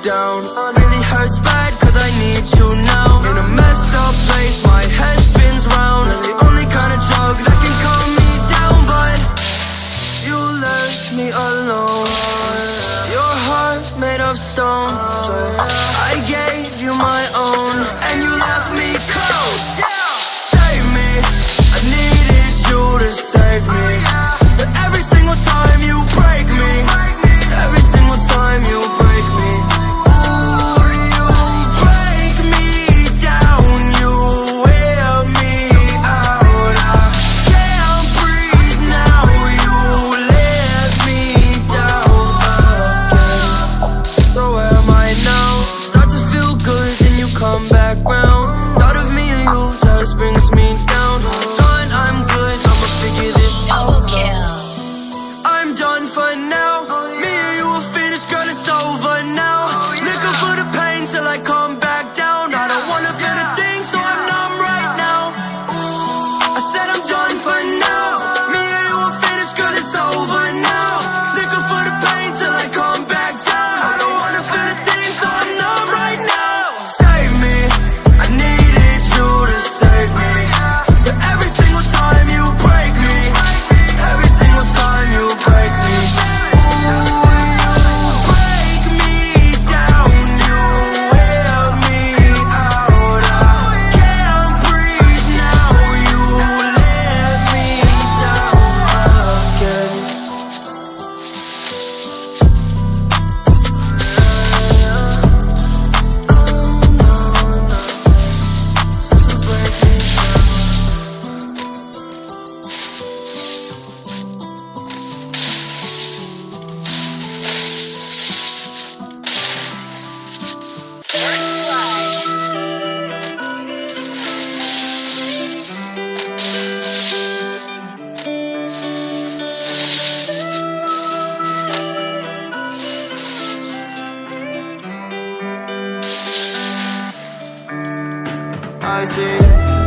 down. Really hurts bad cause I need you now. In a messed up place, my head spins round. And the only kind of drug that can calm me down. But you left me alone. Your heart made of stone, so I gave you my own, and you left me cold. Save me, I needed you to save me. But every single time you break me, every single time you break me, ooh, you break me down, you wear me out. I can't breathe now, you let me down again. So where am I now? Start to feel good, then you come back round. Thought of me and you just brings me down. Thought I'm good, I'ma figure this out. I'm done for now. Me and you are finished, girl, it's over now. Looking for the pain till I come back down. I don't wanna feel a thing, so I'm numb right now. I said I'm done for now. Me and you are finished, girl, it's over now. Looking for the pain till I come back down. I don't wanna feel a thing, so I'm numb right now. Save me, I needed you to save me. But every single time you break me, every single time you break me, ooh, you break me down, you wear me out. I can't breathe now, you let me down again. Since you break me First blood. I see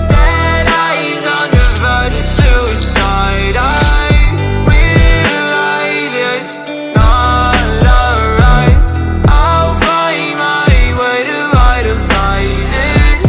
dead eyes on the verge of suicide. I realize it's not alright. I'll find my way to vitalize it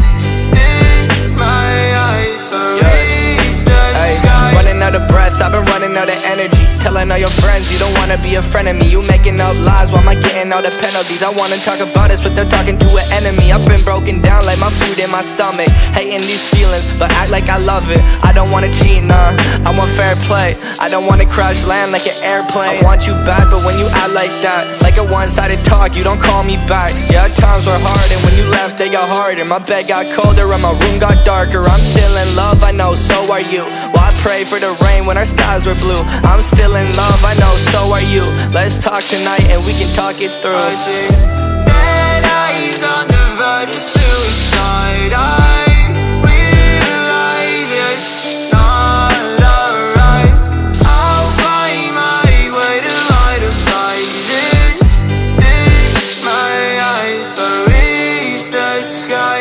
in my eyes. So reach the sky. Running out of breath, I've been running out of energy. Telling all your friends you don't wanna be a friend of me. You making up lies, why am I getting all the penalties? I wanna talk about this, but they're talking to an enemy. I've been broken down like my food in my stomach. Hating these feelings, but act like I love it. I don't wanna cheat, nah, I want fair play. I don't wanna crash land like an airplane. I want you back, but when you act like that, like a one-sided talk, you don't call me back. Yeah, our times were hard, and when you left, they got harder. My bed got colder, and my room got darker. I'm still in love, I know, so are you. Well, I pray for the rain when our skies were blue. I'm still in love, I know, so are you. Let's talk tonight and we can talk it through. I see dead eyes on the verge of suicide. I realize it's not alright. I'll find my way to vitalize it in my eyes. So reach the sky.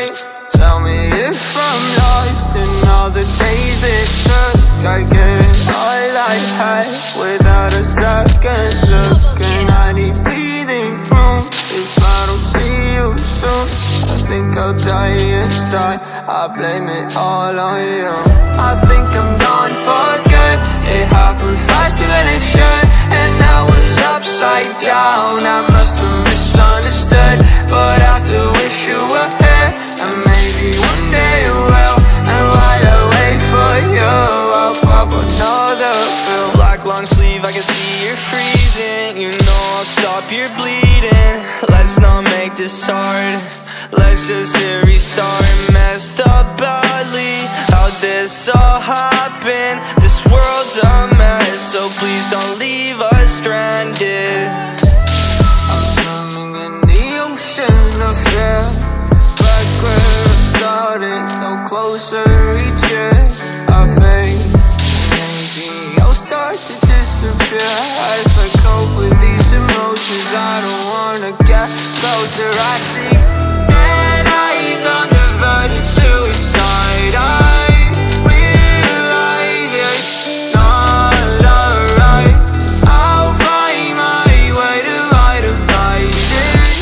Tell me if I'm lost in all the days it took. I get all I had without a second look. And I need breathing room if I don't see you soon. I think I'll die inside, I blame it all on you. I think I'm gone for good. It happened faster than it should, and now it's upside down. I must have misunderstood, but I still wish you were here. And maybe one day you will. And while I wait for you, I'll pop another pill. Black long sleeve, I can see you're freezing. You know I'll stop your bleeding. Let's not make this hard. Let's just hit restart. Messed up badly, how'd this all happen? This world's a mess, so please don't leave us stranded. I'm swimming in the ocean of fear, back where I started, no closer each year. I fade, maybe I'll start to disappear as I cope with these emotions. I don't wanna get closer. I see dead eyes on the verge of suicide. I realize it's not alright. I'll find my way to vitalize it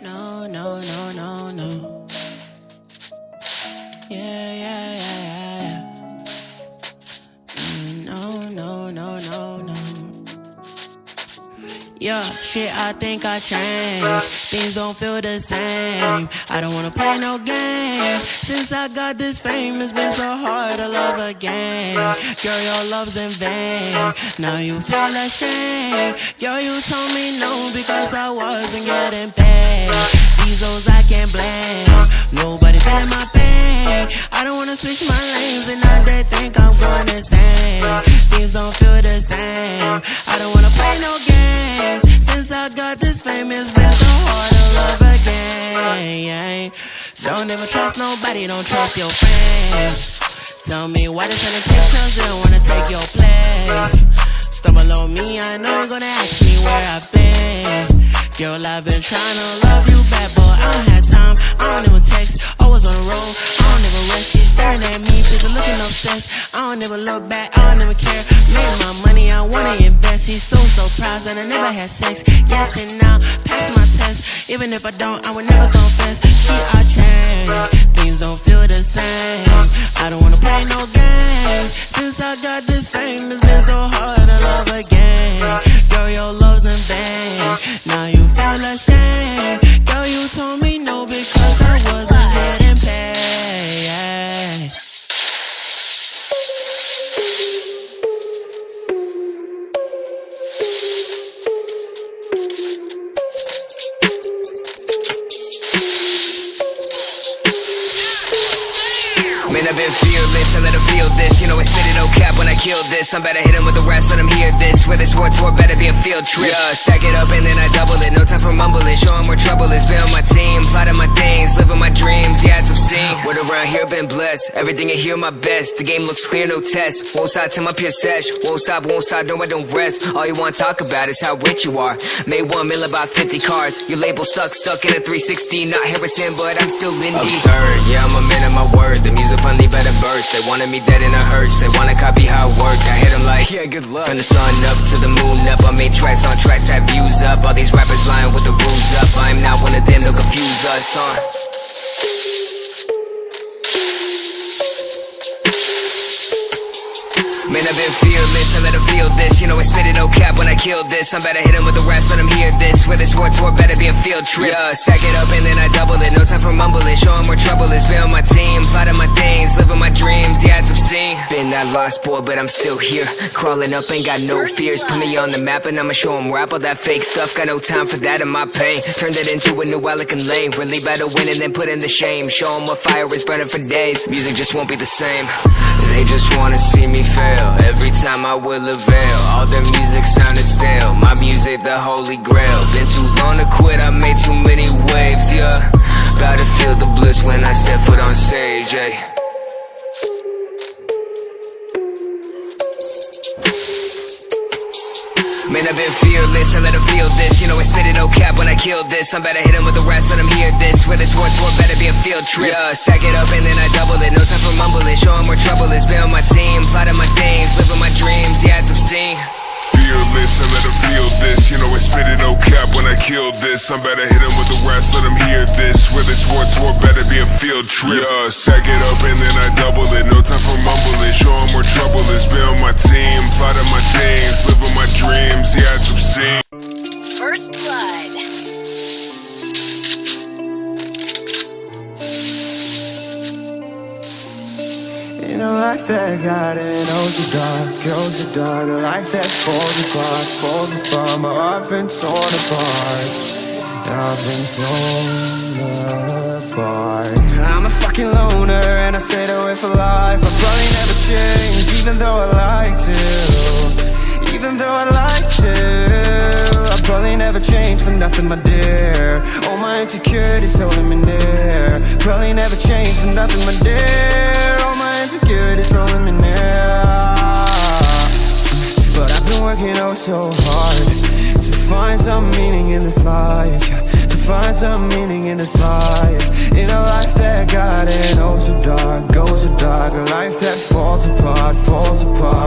No, no, no, no, no. Yeah, yeah, yeah, yeah, yeah. No, no, no, no, no. Yeah, shit, I think I changed. Things don't feel the same. I don't wanna play no games. Since I got this fame, it's been so hard to love again. Girl, your love's in vain. Now you feel ashamed. Girl, you told me no because I wasn't getting paid. These hoes I can't blame. Nobody feeling my pain. I don't wanna switch my lanes and now they think I'm going insane. Things don't feel the same. I don't wanna play no games. Since I got this fame, it's been so hard to love again. Don't ever trust nobody, don't trust your friends. Tell me why they sending pictures, they don't wanna take your place. Stumble on me, I know you're gonna ask me where I've been. Girl, I've been trying to love you back, but I don't have time, I don't even text. Always on the road, I don't ever rest. She's staring at me, she's looking obsessed. I don't ever look back, I don't ever care. Make my money, I wanna invest. He's so proud that I never had sex. Yes and now, pass my test. Even if I don't, I would never confess. Shit, I change, things don't feel the same. I don't wanna play no games. Since I got this fame, it's been so hard to love again. Girl, your love's in vain. Now you feel ashamed. Girl, you told me no because I wasn't getting paid. Man, I've been fearless, I let him feel this. You know I spit it no cap when I kill this. I'm better hit him with the rest, let him hear this. Where this war tour better be a field trip. Yeah, stack it up and then I double it. No time for mumbling, show him where trouble is. Been on my team, plotting my things, living my dreams, yeah, it's obscene. Word around here been blessed, everything I hear my best. The game looks clear, no test. Won't stop till my pure sesh. Won't stop, no I don't rest. All you wanna talk about is how rich you are. Made 1 million, about 50 cars. Your label sucks, stuck in a 360. Not Harrison, but I'm still indie. Absurd, yeah, I'm a man of my word. The music finally better burst. They wanted me dead in a hearse. They wanna copy how I work. I hit them like, yeah, good luck. From the sun up to the moon up. I made tracks on tracks, had views up. All these rappers lying with the rules up. I'm not one of them, they'll confuse us, huh? Man, I've been fearless, I let him feel this. You know I spit it no cap when I kill this. I'm better hit him with the rest, let him hear this. Where this war tour better be a field trip. Yeah, stack it up and then I double it. No time for mumbling, show him where trouble is. Been on my team, plotting my things, living my dreams, yeah, it's obscene. Been that lost boy, but I'm still here. Crawling up, ain't got no fears. Put me on the map and I'ma show him rap. All that fake stuff, got no time for that in my pain. Turned it into a new Alec and Lane. Really better win and then put in the shame. Show him what fire is burning for days. Music just won't be the same. They just wanna see me fail. Every time I will avail. All their music sounded stale. My music the holy grail. Been too long to quit, I made too many waves, yeah. Gotta feel the bliss when I step foot on stage, yeah. Man, I've been fearless, I let him feel this. You know I spit it no cap when I kill this. I'm better hit him with the rest, let him hear this. Where this war tour better be a field trip. Yeah, stack it up and then I double it. No time for mumbling, show him where trouble is. Been on my team, plotting my things, living my dreams, yeah, it's obscene. Fearless, I let him feel this. You know I spit it no cap when I kill this. I'm better hit him with the rest, let him hear this. Where this war tour better be a field trip. Yeah, stack it up and then I double it. No time for mumbling, show him where trouble is. Been on my team, plotting my things, living my dreams, yeah, it's obscene. First Blood. In a life that got it, goes so dark. A life that falls apart. My heart been torn apart. I've been torn apart. I'm a fucking loner and I stayed away for life. I'll probably never change, even though I like to. Even though I like to, I'll probably never change for nothing, my dear. All my insecurities holding me near. Probably never change for nothing, my dear. All my insecurities holding me near. But I've been working oh so hard to find some meaning in this life. To find some meaning in this life. In a life that got it oh so dark, goes so dark. A life that falls apart.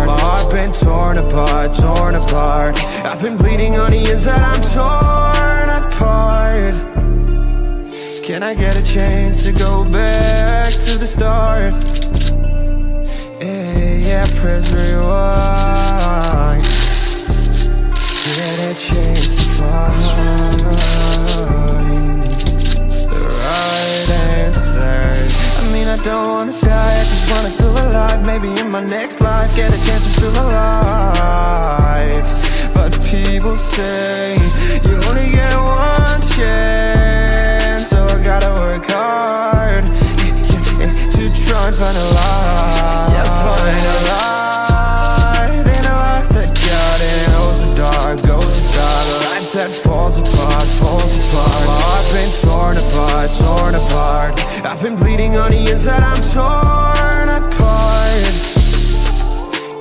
My heart been torn apart. I've been bleeding on the inside, I'm torn apart. Can I get a chance to go back to the start? Yeah, press rewind. Get a chance to find the right answers. I mean, I don't wanna die, I just wanna feel alive. Maybe in my next life, get a chance to feel alive. But people say you only get one chance, so I gotta work hard to try and find a light. Yeah, find a light in a life that got it. Goes to dark, goes to dark. A life that falls apart, falls apart. I've been torn apart, torn apart. I've been bleeding on the inside, I'm torn apart.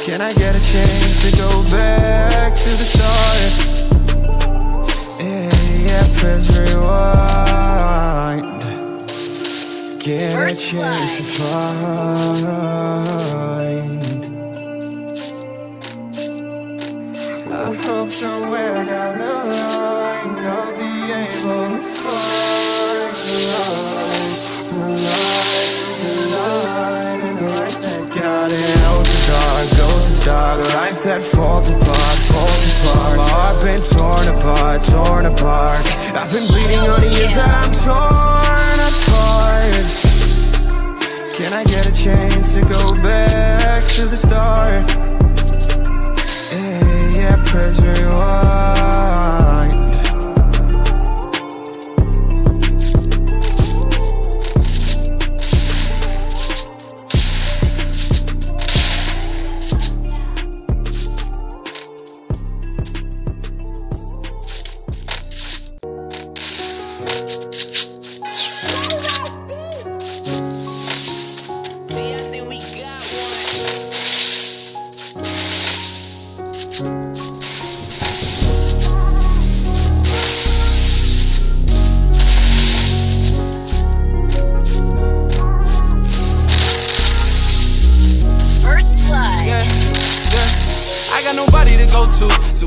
Can I get a chance to go back to the start? Yeah, press rewind. Get a chance to find. I hope somewhere down the line I'll be able to find the light, the light, the light, and the light that got it. Goes to dark, goes to dark. A life that falls apart, falls apart. I've been torn apart, torn apart. I've been bleeding on the inside, I'm torn apart. Can I get a chance to go back to the start? Yeah, press rewind.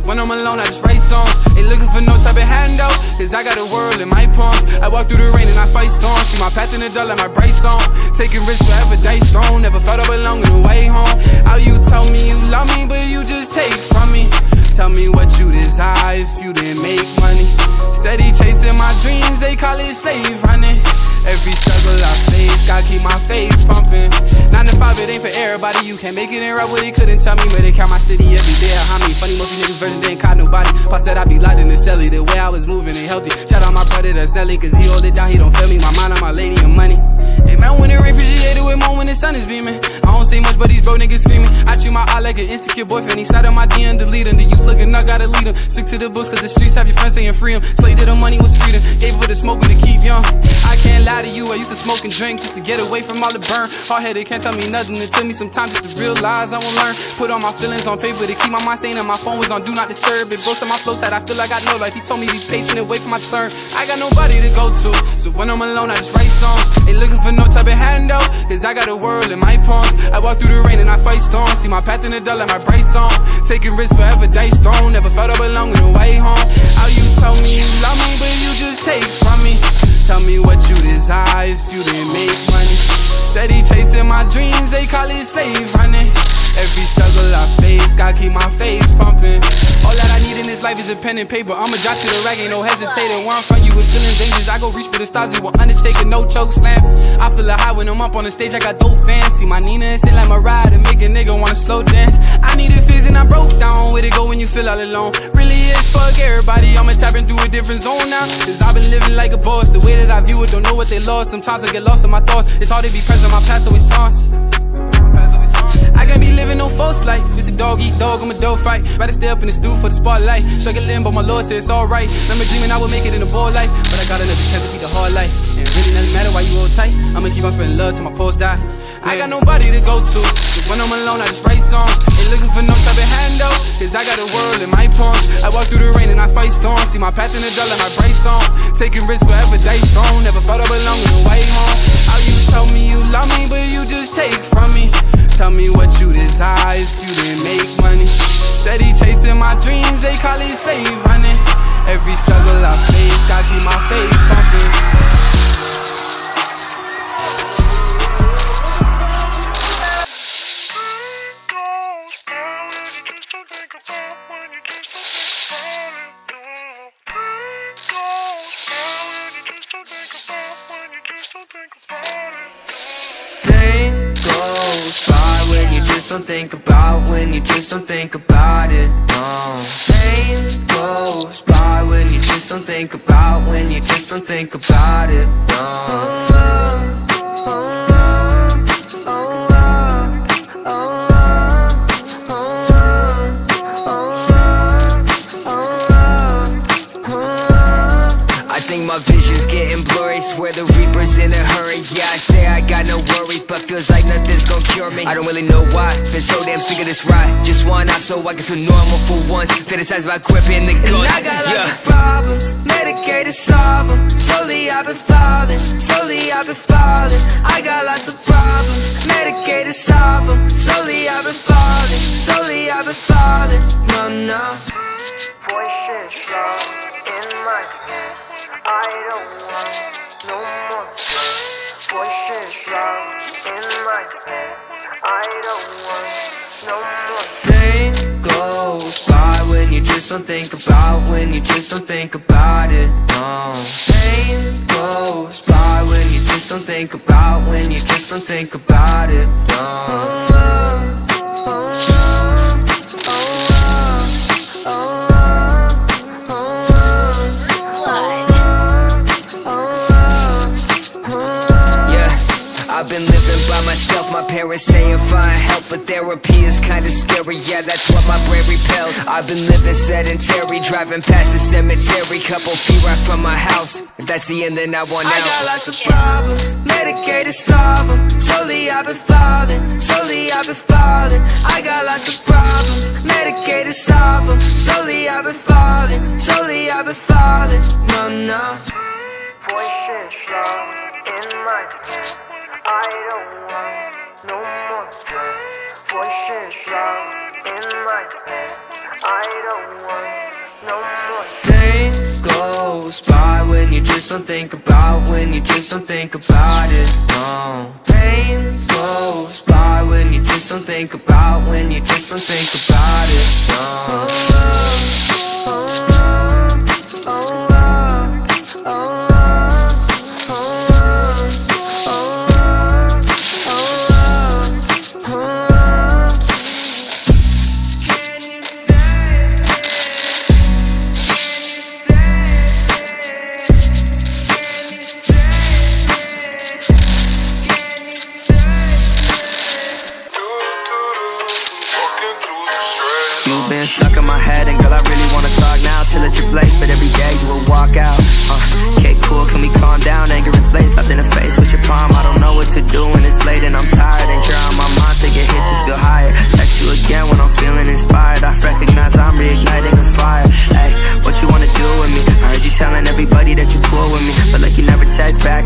When I'm alone, I just write songs. Ain't looking for no type of handout, cause I got a world in my palms. I walk through the rain and I fight storms. See my path in the dark like my bright song. Taking risks wherever dice thrown. Never felt I belong in the way home. How you tell me you love me, but you just take from me. Tell me what you desire if you didn't make money. Steady chasing my dreams, they call it slave running. Every struggle I face, gotta keep my faith pumping. 9 to 5, it ain't for everybody. You can't make it in right where they couldn't tell me where they count my city every day. How many funny, most of these niggas version, they ain't caught nobody. Pop said I be locked in the celly, the way I was moving ain't healthy. Shout out my brother that's Nelly, cause he hold it down, he don't feel me. My mind on my lady and money. Hey man, when it rain, appreciate it with more when the sun is beaming. I don't say much, but these bro niggas screaming. I treat my eye like an insecure boyfriend. He sat on my DM, delete him. The youth looking up, gotta lead him. Stick to the books, cause the streets have your friends saying free him. Slave to the money was freedom, gave it the smoke to keep young. I can't lie to you, I used to smoke and drink just to get away from all the burn. Hard-headed, can't tell me nothing. It took me some time just to realize I won't learn. Put all my feelings on paper to keep my mind sane, and my phone was on do not disturb. It broke on my flow tight, I feel like I know life. He told me be patient and wait for my turn. I got nobody to go to, so when I'm alone I just write songs. Ain't looking for no type of handout, cause I got a world in my palms. I walk through the rain and I fight storms. See my path in the dark like my bright song. Taking risks wherever dice thrown. Never felt I belong in the way home. How you tell me you love me, but you just take from me. Tell me what you desire if you didn't make money. Steady chasing my dreams, they call it slave running. Every struggle I face, gotta keep my faith pumping. All that I need in this life is a pen and paper. I'ma drop to the rack, ain't no hesitator. Where I'm from, you with feeling dangerous. I go reach for the stars, you will undertaker, no choke slam. I feel a high when I'm up on the stage, I got dope fans. See my Nina and sit like my ride and make a nigga wanna slow dance. I need a fizz and I broke down. Where to go when you feel all alone? Really is fuck everybody, I'ma tap into a different zone now. Cause I've been living like a boss, the way that I view it, don't know what they lost. Sometimes I get lost in my thoughts, it's hard to be present, my past always haunts. I can't be living no false life. It's a dog eat dog, I'm a dog fight. Rather stay up in the stew for the spotlight. Struggling, but my Lord said it's alright. Remember dreaming I would make it in a ball life, but I got another chance to be the hard life. And it really doesn't matter why you hold tight. I'ma keep on spreading love till my post die. I got nobody to go to, so when I'm alone I just write songs. Ain't looking for no type of handout, cause I got a world in my palms. I walk through the rain and I fight storms. See my path in the dark like my bright song. Taking risks wherever dice thrown. Never felt I belong in the way home. How you tell me you love me, but you just take from me. Tell me what you desire if you didn't make money. Steady chasing my dreams, they call it slave running. Every struggle I face, gotta keep my faith pumping. Pain goes by when you just don't think about, when you just don't think about it, no. Pain goes by when you just don't think about, when you just don't think about it, no. My vision's getting blurry, swear the reaper's in a hurry. Yeah, I say I got no worries, but feels like nothing's gonna cure me. I don't really know why, been so damn sick of this ride. Just one off so I can feel normal for once. Fantasize about gripping the gun. And I got lots of problems, medicated, solve them. Slowly I've been falling, slowly I've been falling. I got lots of problems, medicated, solve them. Slowly I've been falling, slowly I've been falling. No, no. Voices loud in my head, I don't want no more. Voices loud in my head, I don't want no more. Pain goes by when you just don't think about, when you just don't think about it, no. Pain goes by when you just don't think about, when you just don't think about it, no. I've been living by myself, my parents saying find help, but therapy is kinda scary, yeah, that's what my brain repels. I've been living sedentary, driving past the cemetery, couple feet right from my house. If that's the end, then I want out. I got lots of problems, medicated, solve them. Slowly I've been falling, slowly I've been falling. I got lots of problems, medicated, solve them. Slowly I've been falling, slowly I've been falling. No, no. Voices loud in my head, I don't want no more. Voices loud in my head, I don't want no more. Pain goes by when you just don't think about, when you just don't think about it, no. Pain goes by when you just don't think about, when you just don't think about it, no. Stuck in my head, and girl, I really wanna talk now. Chill at your place, but every day you will walk out. Okay, cool, can we calm down? Anger inflates, slapped in the face with your palm. I don't know what to do when it's late and I'm tired. Ain't sure on my mind, take a hit to feel higher. Text you again when I'm feeling inspired. I recognize I'm reigniting a fire. Hey, what you wanna do with me? I heard you telling everybody that you're cool with me, but like you never text back.